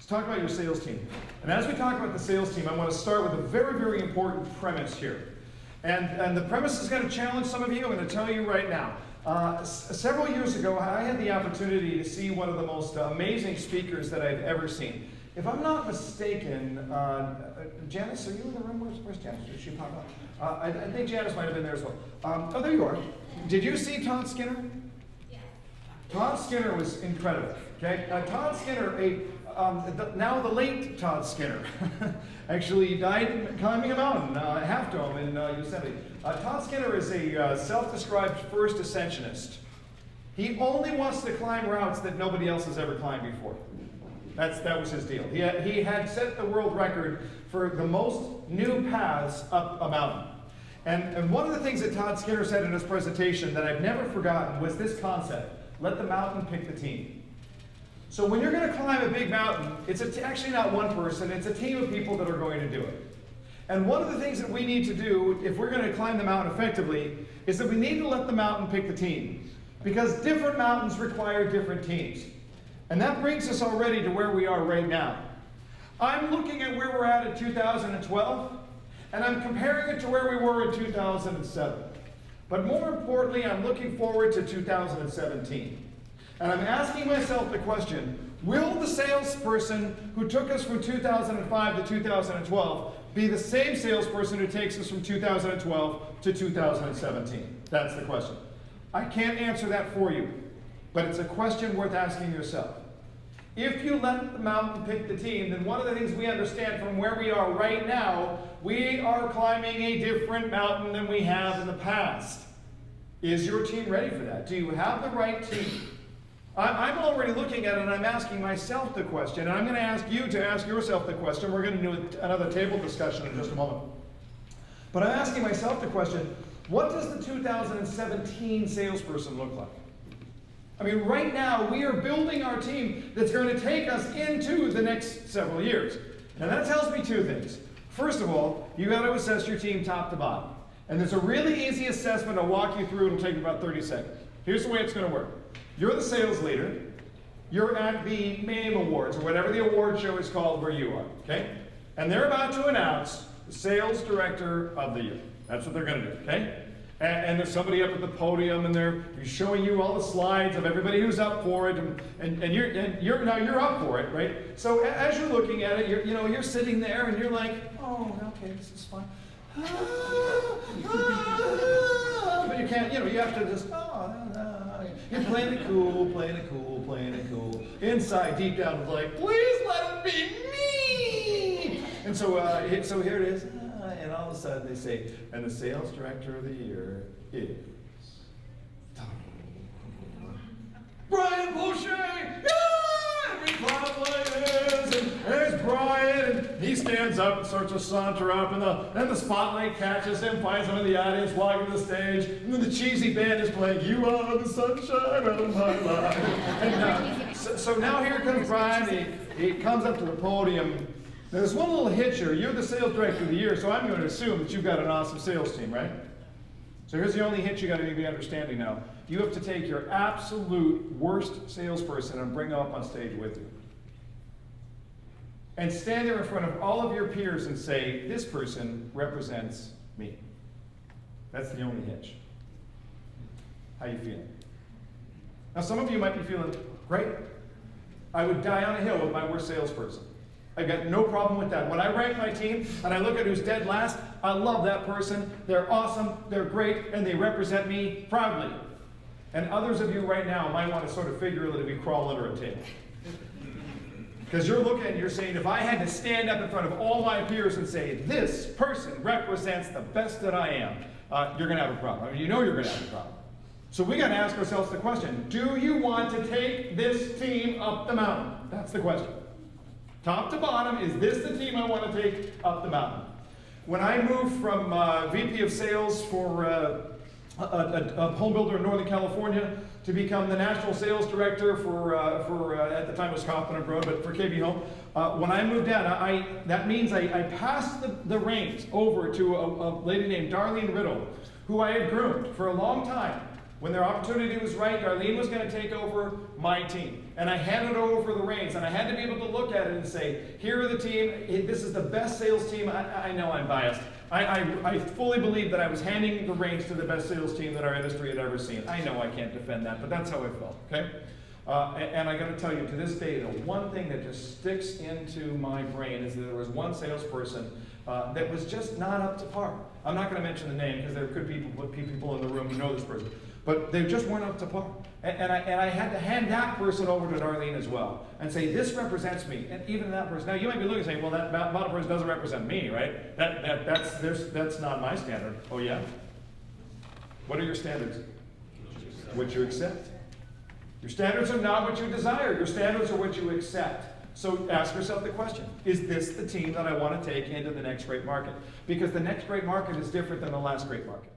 Let's talk about your sales team. And as we talk about the sales team, I want to start with a very, very important premise here. And the premise is going to challenge some of you. I'm going to tell you right now. Several years ago, I had the opportunity to see one of the most amazing speakers that I've ever seen. If I'm not mistaken, Janice, are you in the room? Where's Janice? Did she pop up? I think Janice might have been there as well. Oh, there you are. Did you see Todd Skinner? Yeah. Todd Skinner was incredible. Okay, Todd Skinner, now the late Todd Skinner, actually died climbing a mountain, Half Dome in Yosemite. Todd Skinner is a self-described first ascensionist. He only wants to climb routes that nobody else has ever climbed before. That was his deal. He had set the world record for the most new paths up a mountain. And one of the things that Todd Skinner said in his presentation that I've never forgotten was this concept: let the mountain pick the team. So when you're going to climb a big mountain, it's actually not one person, it's a team of people that are going to do it. And one of the things that we need to do, if we're going to climb the mountain effectively, is that we need to let the mountain pick the team. Because different mountains require different teams. And that brings us already to where we are right now. I'm looking at where we're at in 2012, and I'm comparing it to where we were in 2007. But more importantly, I'm looking forward to 2017. And I'm asking myself the question, will the salesperson who took us from 2005 to 2012 be the same salesperson who takes us from 2012 to 2017? That's the question. I can't answer that for you, but it's a question worth asking yourself. If you let the mountain pick the team, then one of the things we understand from where we are right now, we are climbing a different mountain than we have in the past. Is your team ready for that? Do you have the right team? I'm already looking at it, and I'm asking myself the question, and I'm going to ask you to ask yourself the question. We're going to do another table discussion in just a moment. But I'm asking myself the question, what does the 2017 salesperson look like? I mean, right now, we are building our team that's going to take us into the next several years. And that tells me two things. First of all, you got to assess your team top to bottom. And there's a really easy assessment I'll walk you through. It'll take about 30 seconds. Here's the way it's going to work. You're the sales leader. You're at the MAME Awards, or whatever the award show is called where you are, okay? And they're about to announce the Sales Director of the Year. That's what they're going to do, okay? And there's somebody up at the podium, and they're showing you all the slides of everybody who's up for it, and you're up for it, right? So as you're looking at it, you're sitting there, and you're like, oh, okay, this is fine. But you can't, you have to just, you're playing it cool, playing it cool, playing it cool. Inside, deep down, it's like, please let it be me! And so here it is, and all of a sudden they say, and the Sales Director of the Year is Brian Boucher! And we clap like this, and there's Brian, and he stands up and starts to saunter up, and the spotlight catches him, finds him in the audience, walking to the stage, and then the cheesy band is playing, "You Are the Sunshine of My Life." And so now here comes Brian, he comes up to the podium. Now there's one little hitch here. You're the Sales Director of the Year, so I'm going to assume that you've got an awesome sales team, right? So here's the only hitch you got to be understanding now. You have to take your absolute worst salesperson and bring them up on stage with you. And stand there in front of all of your peers and say, this person represents me. That's the only hitch. How you feeling? Now some of you might be feeling, great. I would die on a hill with my worst salesperson. I've got no problem with that. When I rank my team and I look at who's dead last, I love that person. They're awesome, they're great, and they represent me proudly. And others of you right now might want to sort of figuratively crawl under a table. Because you're looking and you're saying, if I had to stand up in front of all my peers and say, this person represents the best that I am, you're going to have a problem. I mean, you're going to have a problem. So we got to ask ourselves the question, do you want to take this team up the mountain? That's the question. Top to bottom, is this the team I want to take up the mountain? When I moved from VP of Sales for a home builder in Northern California to become the National Sales Director for at the time it was Kaufman & Broad, but for KB Home, when I moved down, that means I passed the reins over to a lady named Darlene Riddle, who I had groomed for a long time. When their opportunity was right, Darlene was going to take over my team. and I handed over the reins, and I had to be able to look at it and say, here are the team, this is the best sales team. I know I'm biased. I fully believe that I was handing the reins to the best sales team that our industry had ever seen. I know I can't defend that, but that's how I felt, okay? And I gotta tell you, to this day, the one thing that just sticks into my brain is that there was one salesperson that was just not up to par. I'm not gonna mention the name because there could be people in the room who know this person, but they just weren't up to par. And I had to hand that person over to Darlene as well and say, this represents me. And even that person, now you might be looking and saying, well, that model person doesn't represent me, right? That's not my standard. Oh yeah? What are your standards? What you accept. Your standards are not what you desire. Your standards are what you accept. So ask yourself the question, is this the team that I want to take into the next great market? Because the next great market is different than the last great market.